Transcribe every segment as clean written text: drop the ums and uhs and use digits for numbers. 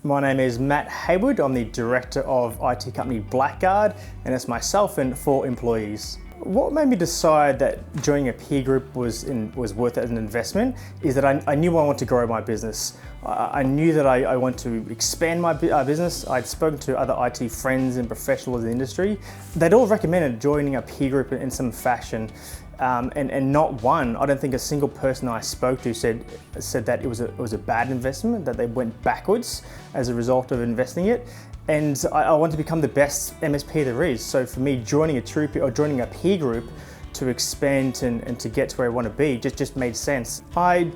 My name is Matt Heywood. I'm the director of IT company Blackguard, and it's myself and 4 employees. What made me decide that joining a peer group was worth it as an investment is that I knew I wanted to grow my business. I knew that I want to expand my business. I'd spoken to other IT friends and professionals in the industry. They'd all recommended joining a peer group in some fashion. And not one, I don't think a single person I spoke to said that it was a bad investment, that they went backwards as a result of investing it. And I want to become the best MSP there is. So for me, joining a peer group to expand and to get to where I want to be just made sense.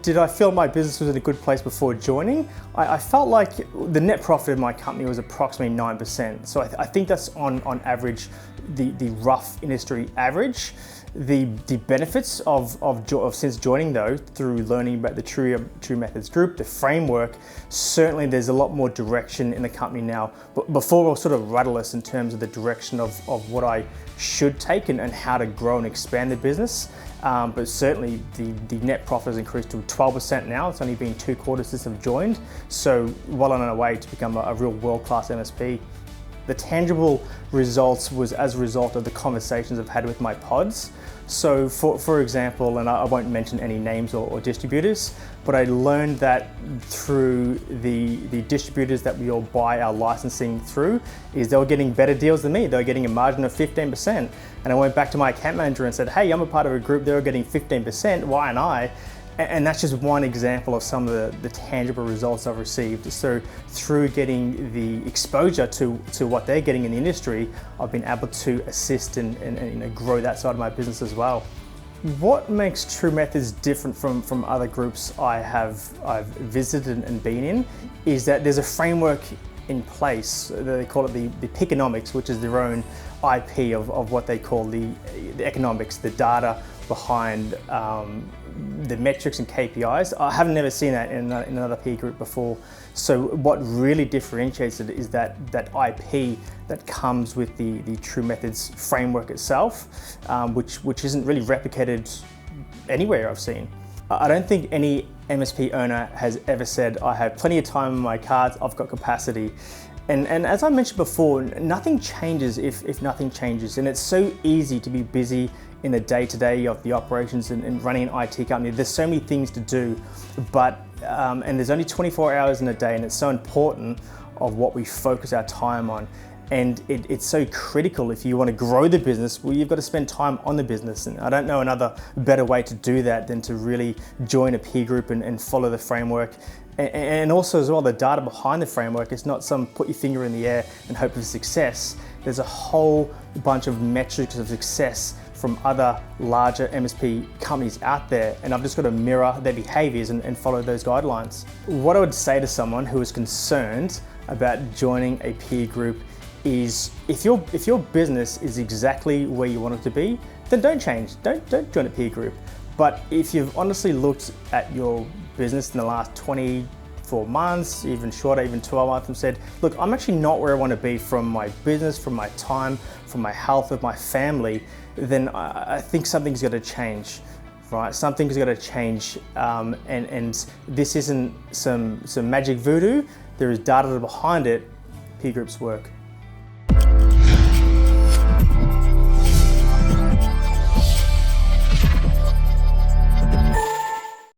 Did I feel my business was in a good place before joining? I felt like the net profit of my company was approximately 9%. So I think that's on average the rough industry average. The benefits of since joining though, through learning about the TruMethods group, the framework, certainly there's a lot more direction in the company now. But before I was sort of rudderless in terms of the direction of what I should take and how to grow and expand the business. But certainly the net profit has increased to 12% now. It's only been 2 quarters since I've joined. So well on our way to become a real world-class MSP. The tangible results was as a result of the conversations I've had with my pods. So for example, and I won't mention any names or distributors, but I learned that through the distributors that we all buy our licensing through, is they were getting better deals than me. They were getting a margin of 15%. And I went back to my account manager and said, hey, I'm a part of a group, they were getting 15%, why aren't I? And that's just one example of some of the tangible results I've received. So through getting the exposure to what they're getting in the industry, I've been able to assist and grow that side of my business as well. What makes TruMethods different from other groups I've visited and been in is that there's a framework in place. They call it the Pickonomics, which is their own IP of what they call the economics, the data behind the metrics and KPIs. I have never seen that in another peer group before. So what really differentiates it is that IP that comes with the TruMethods framework itself, which isn't really replicated anywhere I've seen. I don't think any MSP owner has ever said, I have plenty of time on my cards, I've got capacity. And as I mentioned before, nothing changes if nothing changes. And it's so easy to be busy in the day-to-day of the operations and running an IT company. There's so many things to do, but and there's only 24 hours in a day, and it's so important of what we focus our time on. And it's so critical if you want to grow the business, well, you've got to spend time on the business. And I don't know another better way to do that than to really join a peer group and follow the framework. And also as well, the data behind the framework is not some put your finger in the air and hope for success. There's a whole bunch of metrics of success from other larger MSP companies out there, and I've just got to mirror their behaviors and follow those guidelines. What I would say to someone who is concerned about joining a peer group is if your business is exactly where you want it to be, then don't change, don't join a peer group. But if you've honestly looked at your business in the last 24 months, even shorter, even 12 months, and said, look, I'm actually not where I want to be from my business, from my time, from my health, with my family, then I think something's got to change, right? Something's got to change, and this isn't some magic voodoo. There is data behind it. Peer groups work.